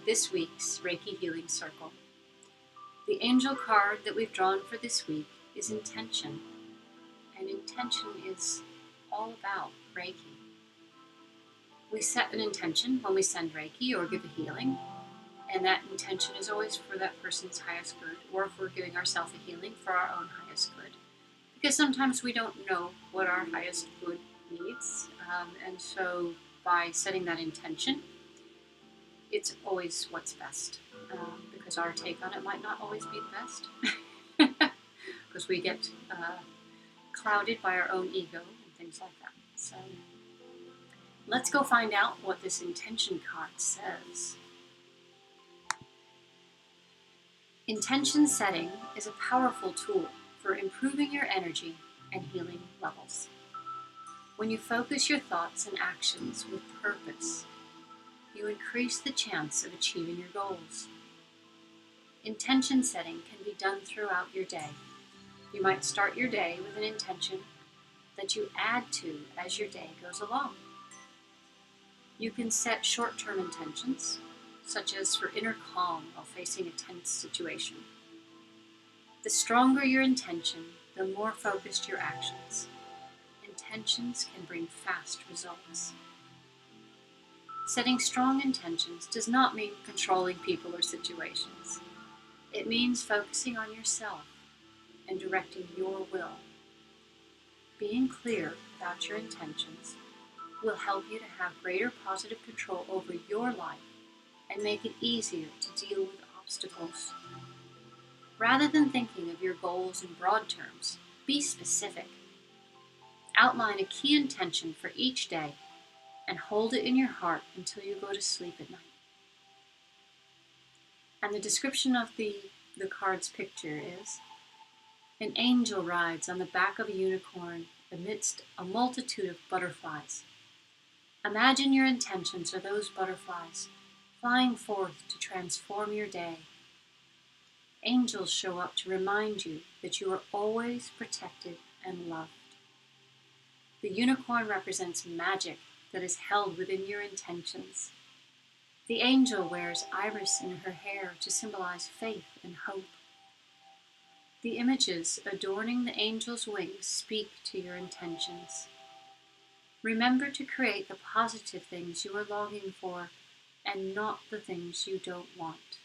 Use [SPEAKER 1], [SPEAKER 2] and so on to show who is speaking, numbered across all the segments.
[SPEAKER 1] this week's Reiki Healing Circle. The angel card that we've drawn for this week is intention, and intention is all about Reiki. We set an intention when we send Reiki or give a healing, and that intention is always for that person's highest good, or if we're giving ourselves a healing, for our own highest good. Because sometimes we don't know what our highest good needs, and so by setting that intention, it's always what's best, because our take on it might not always be the best, because we get clouded by our own ego and things like that. So let's go find out what this intention card says. Intention setting is a powerful tool for improving your energy and healing levels. When you focus your thoughts and actions with purpose, you increase the chance of achieving your goals. Intention setting can be done throughout your day. You might start your day with an intention that you add to as your day goes along. You can set short-term intentions, such as for inner calm while facing a tense situation. The stronger your intention, the more focused your actions. Intentions can bring fast results. Setting strong intentions does not mean controlling people or situations. It means focusing on yourself and directing your will. Being clear about your intentions will help you to have greater positive control over your life and make it easier to deal with obstacles. Rather than thinking of your goals in broad terms, be specific. Outline a key intention for each day and hold it in your heart until you go to sleep at night. And the description of the card's picture is: an angel rides on the back of a unicorn amidst a multitude of butterflies. Imagine your intentions are those butterflies flying forth to transform your day. Angels show up to remind you that you are always protected and loved. The unicorn represents magic that is held within your intentions. The angel wears iris in her hair to symbolize faith and hope. The images adorning the angel's wings speak to your intentions. Remember to create the positive things you are longing for and not the things you don't want.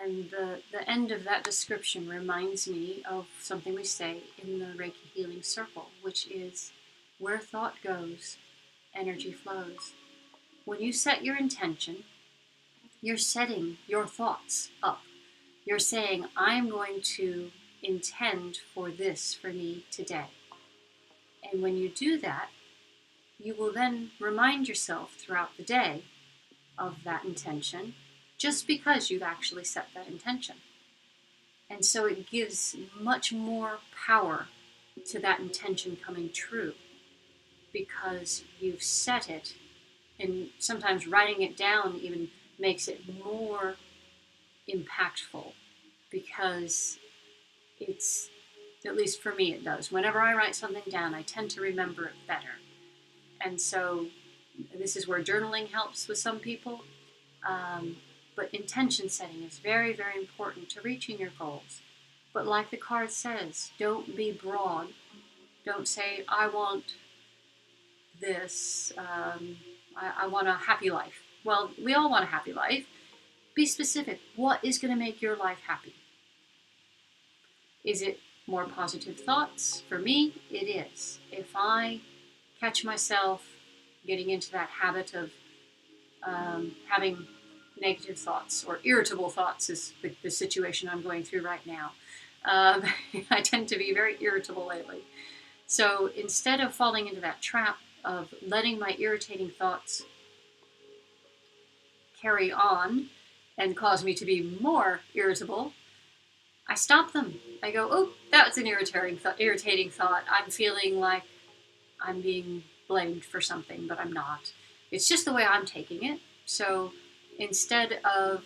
[SPEAKER 1] And the end of that description reminds me of something we say in the Reiki Healing Circle, which is, where thought goes, energy flows. When you set your intention, you're setting your thoughts up. You're saying, I'm going to intend for this for me today. And when you do that, you will then remind yourself throughout the day of that intention, just because you've actually set that intention. And so it gives much more power to that intention coming true, because you've set it, and sometimes writing it down even makes it more impactful, because it's, at least for me it does. Whenever I write something down, I tend to remember it better. And so this is where journaling helps with some people. But intention setting is very, very important to reaching your goals. But like the card says, don't be broad. Don't say, I want this, I want a happy life. Well, we all want a happy life. Be specific. What is going to make your life happy? Is it more positive thoughts? For me, it is. If I catch myself getting into that habit of having negative thoughts, or irritable thoughts is the situation I'm going through right now. I tend to be very irritable lately. So instead of falling into that trap of letting my irritating thoughts carry on and cause me to be more irritable, I stop them. I go, oh, that's an irritating thought. I'm feeling like I'm being blamed for something, but I'm not. It's just the way I'm taking it. So instead of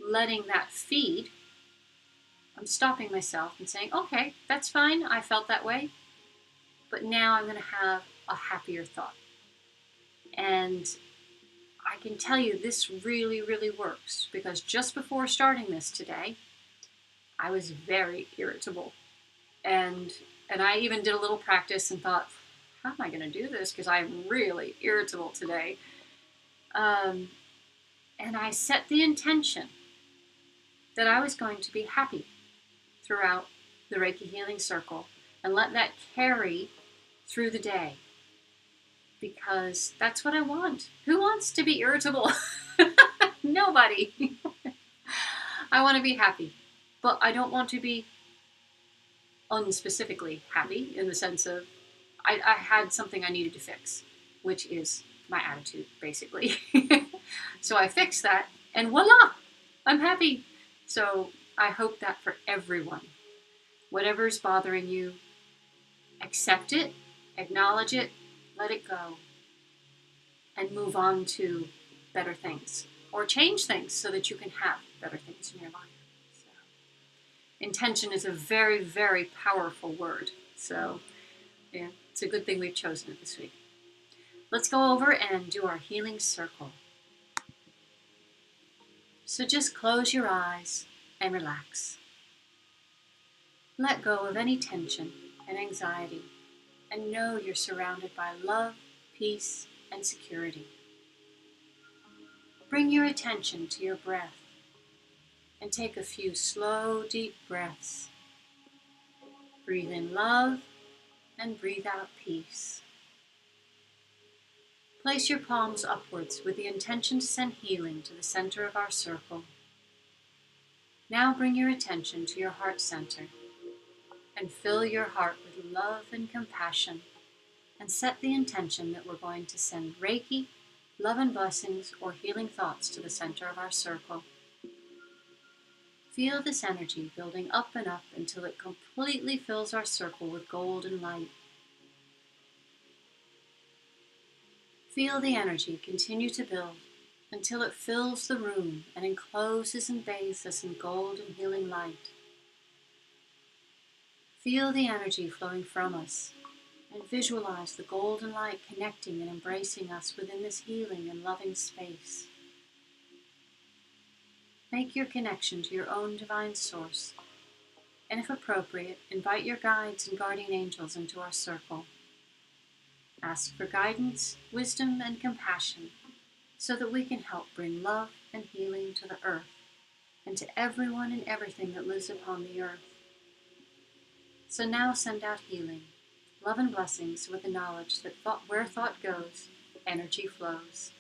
[SPEAKER 1] letting that feed, I'm stopping myself and saying, okay, that's fine. I felt that way. But now I'm going to have a happier thought. And I can tell you this really, really works, because just before starting this today, I was very irritable. And I even did a little practice and thought, how am I going to do this? Because I'm really irritable today. And I set the intention that I was going to be happy throughout the Reiki Healing Circle and let that carry through the day, because that's what I want. Who wants to be irritable? Nobody. I want to be happy, but I don't want to be unspecifically happy in the sense of I had something I needed to fix, which is my attitude, basically. So I fixed that, and voila, I'm happy. So I hope that for everyone, whatever's bothering you, accept it, acknowledge it, let it go, and move on to better things, or change things so that you can have better things in your life. So, intention is a very, very powerful word. So yeah, it's a good thing we've chosen it this week. Let's go over and do our healing circle. So just close your eyes and relax. Let go of any tension and anxiety, and know you're surrounded by love, peace, and security. Bring your attention to your breath and take a few slow, deep breaths. Breathe in love and breathe out peace. Place your palms upwards with the intention to send healing to the center of our circle. Now bring your attention to your heart center and fill your heart with love and compassion, and set the intention that we're going to send Reiki, love and blessings, or healing thoughts to the center of our circle. Feel this energy building up and up until it completely fills our circle with golden light. Feel the energy continue to build until it fills the room and encloses and bathes us in golden healing light. Feel the energy flowing from us and visualize the golden light connecting and embracing us within this healing and loving space. Make your connection to your own divine source, and if appropriate, invite your guides and guardian angels into our circle. Ask for guidance, wisdom, and compassion so that we can help bring love and healing to the earth and to everyone and everything that lives upon the earth. So now send out healing, love and blessings with the knowledge that where thought goes, energy flows.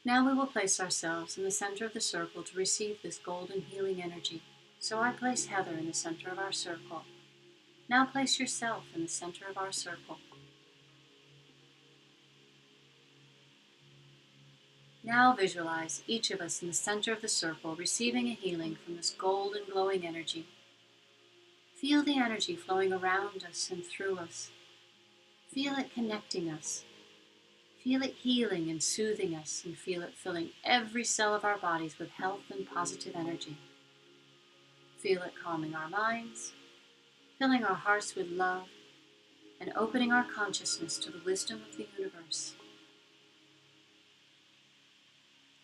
[SPEAKER 1] Now we will place ourselves in the center of the circle to receive this golden healing energy. So I place Heather in the center of our circle. Now place yourself in the center of our circle. Now visualize each of us in the center of the circle receiving a healing from this golden glowing energy. Feel the energy flowing around us and through us. Feel it connecting us. Feel it healing and soothing us, and feel it filling every cell of our bodies with health and positive energy. Feel it calming our minds, filling our hearts with love, and opening our consciousness to the wisdom of the universe.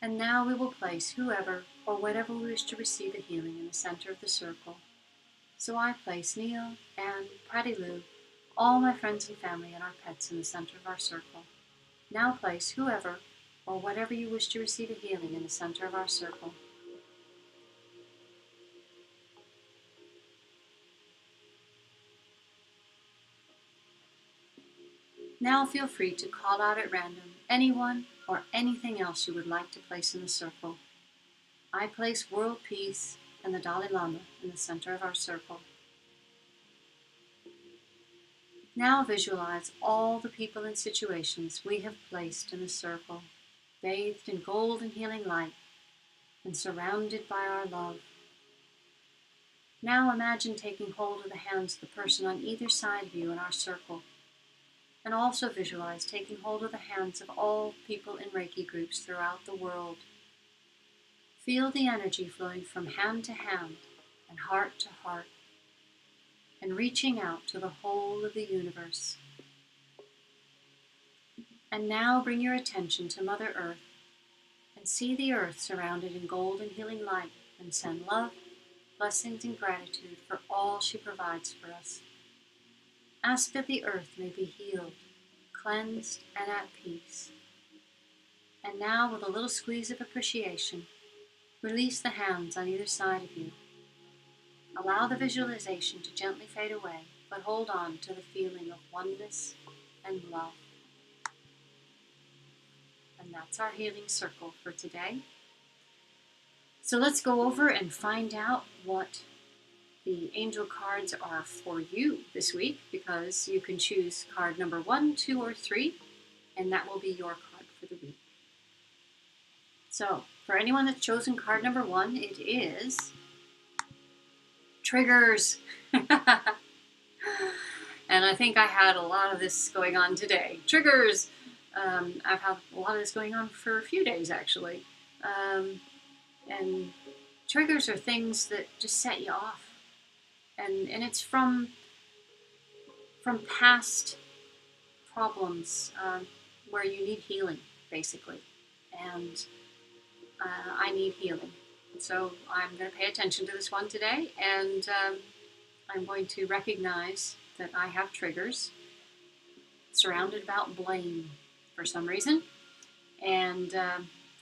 [SPEAKER 1] And now we will place whoever or whatever we wish to receive a healing in the center of the circle. So I place Neil, Anne, Patty Lou, all my friends and family and our pets in the center of our circle. Now place whoever or whatever you wish to receive a healing in the center of our circle. Now feel free to call out at random anyone or anything else you would like to place in the circle. I place world peace and the Dalai Lama in the center of our circle. Now visualize all the people and situations we have placed in the circle, bathed in golden healing light and surrounded by our love. Now imagine taking hold of the hands of the person on either side of you in our circle, and also visualize taking hold of the hands of all people in Reiki groups throughout the world. Feel the energy flowing from hand to hand and heart to heart, and reaching out to the whole of the universe. And now bring your attention to Mother Earth and see the earth surrounded in gold and healing light, and send love, blessings, and gratitude for all she provides for us. Ask that the earth may be healed, cleansed, and at peace. And now, with a little squeeze of appreciation, release the hands on either side of you. Allow the visualization to gently fade away, but hold on to the feeling of oneness and love. And that's our healing circle for today. So let's go over and find out what the angel cards are for you this week, because you can choose card number 1, 2, or 3, and that will be your card for the week. So for anyone that's chosen card number 1, it is triggers. And I think I had a lot of this going on today. Triggers. I've had a lot of this going on for a few days, actually. And triggers are things that just set you off. And it's from past problems where you need healing, basically. And I need healing. So I'm going to pay attention to this one today, and I'm going to recognize that I have triggers surrounded about blame for some reason. And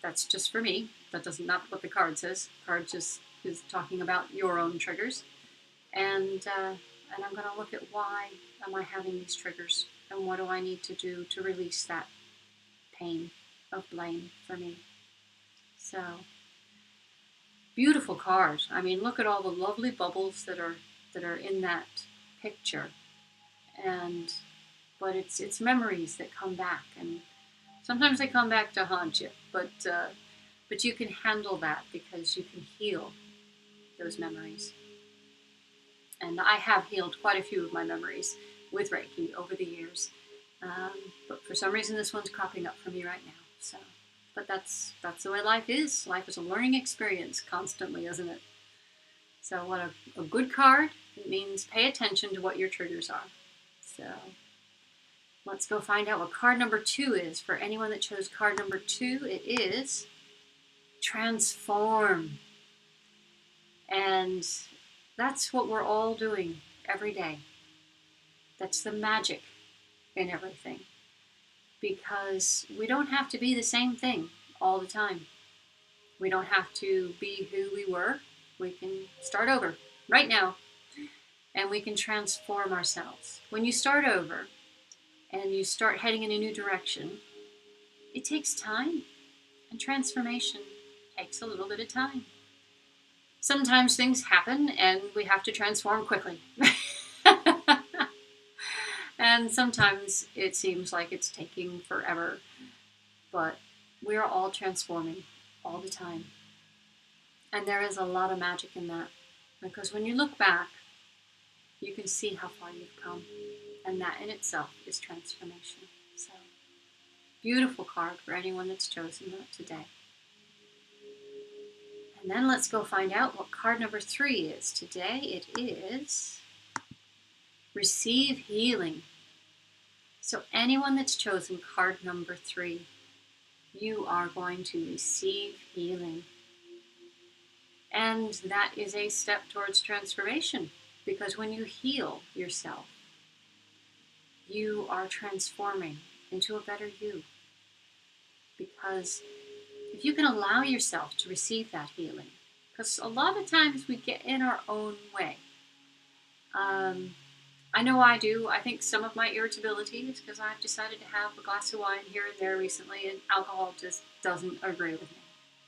[SPEAKER 1] that's just for me. That doesn't not what the card says. The card just is talking about your own triggers. And I'm going to look at why am I having these triggers, and what do I need to do to release that pain of blame for me. So, beautiful card. I mean, look at all the lovely bubbles that are in that picture, but it's memories that come back, and sometimes they come back to haunt you, but you can handle that because you can heal those memories. And I have healed quite a few of my memories with Reiki over the years. But for some reason, this one's cropping up for me right now. So, but that's the way life is. Life is a learning experience constantly, isn't it? So what a good card. It means pay attention to what your triggers are. So let's go find out what card number 2 is. For anyone that chose card number 2, it is transform. And that's what we're all doing every day. That's the magic in everything. Because we don't have to be the same thing all the time. We don't have to be who we were. We can start over right now. And we can transform ourselves. When you start over and you start heading in a new direction, it takes time. And transformation takes a little bit of time. Sometimes things happen and we have to transform quickly. And sometimes it seems like it's taking forever. But we are all transforming all the time. And there is a lot of magic in that. Because when you look back, you can see how far you've come. And that in itself is transformation. So, beautiful card for anyone that's chosen that today. And then let's go find out what card number 3 is. Today it is Receive Healing. So anyone that's chosen card number 3, you are going to receive healing. And that is a step towards transformation. Because when you heal yourself, you are transforming into a better you. Because if you can allow yourself to receive that healing, because a lot of times we get in our own way. I know I do. I think some of my irritability is because I've decided to have a glass of wine here and there recently, and alcohol just doesn't agree with me.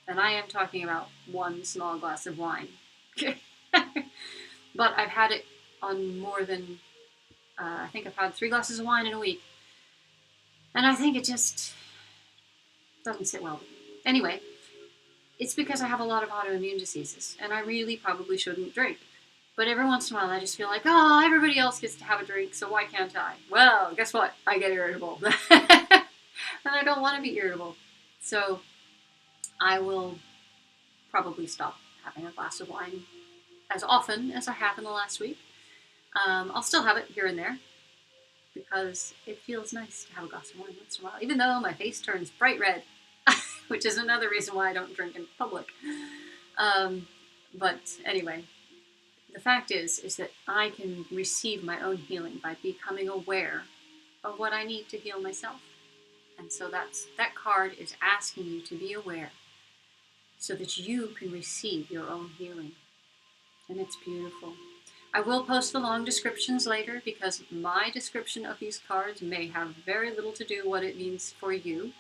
[SPEAKER 1] And I am talking about one small glass of wine. But I've had it on more than, I think I've had 3 glasses of wine in a week. And I think it just doesn't sit well with me. Anyway, it's because I have a lot of autoimmune diseases, and I really probably shouldn't drink. But every once in a while, I just feel like, oh, everybody else gets to have a drink, so why can't I? Well, guess what? I get irritable. And I don't want to be irritable. So I will probably stop having a glass of wine as often as I have in the last week. I'll still have it here and there, because it feels nice to have a glass of wine once in a while, even though my face turns bright red, which is another reason why I don't drink in public. But anyway, the fact is that I can receive my own healing by becoming aware of what I need to heal myself. And so that card is asking you to be aware so that you can receive your own healing. And it's beautiful. I will post the long descriptions later because my description of these cards may have very little to do what it means for you.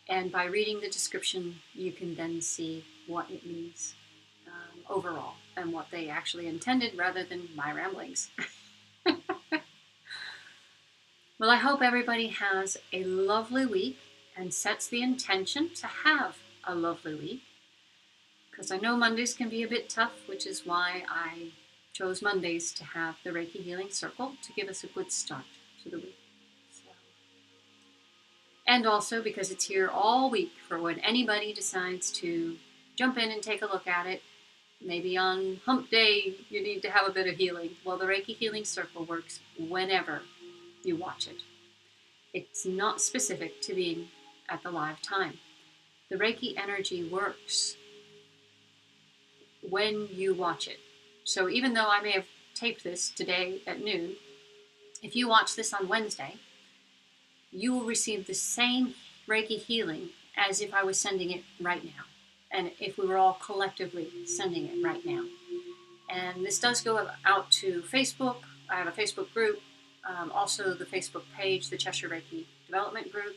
[SPEAKER 1] And by reading the description, you can then see what it means overall and what they actually intended rather than my ramblings. Well, I hope everybody has a lovely week and sets the intention to have a lovely week. Because I know Mondays can be a bit tough, which is why I chose Mondays to have the Reiki Healing Circle to give us a good start to the week. And also because it's here all week for when anybody decides to jump in and take a look at it. Maybe on hump day you need to have a bit of healing. Well, the Reiki Healing Circle works whenever you watch it. It's not specific to being at the live time. The Reiki energy works when you watch it. So even though I may have taped this today at noon, if you watch this on Wednesday, you will receive the same Reiki healing as if I was sending it right now. And if we were all collectively sending it right now. And this does go out to Facebook. I have a Facebook group. Also the Facebook page, the Cheshire Reiki Development Group.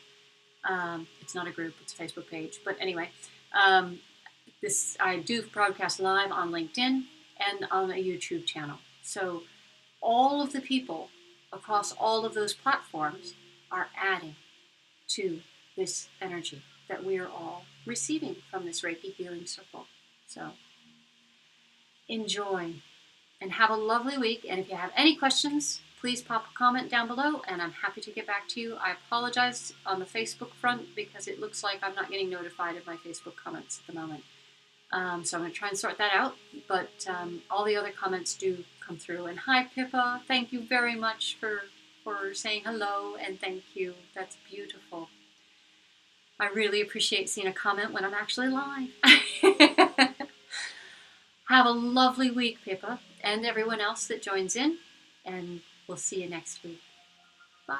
[SPEAKER 1] It's not a group, it's a Facebook page. But anyway, I do broadcast live on LinkedIn and on a YouTube channel. So all of the people across all of those platforms are adding to this energy that we are all receiving from this Reiki Healing Circle. So enjoy and have a lovely week. And if you have any questions, please pop a comment down below and I'm happy to get back to you. I apologize on the Facebook front because it looks like I'm not getting notified of my Facebook comments at the moment. So I'm going to try and sort that out, but all the other comments do come through. And hi, Pippa. Thank you very much for saying hello, and thank you. That's beautiful. I really appreciate seeing a comment when I'm actually live. Have a lovely week, Pippa, and everyone else that joins in, and we'll see you next week. Bye.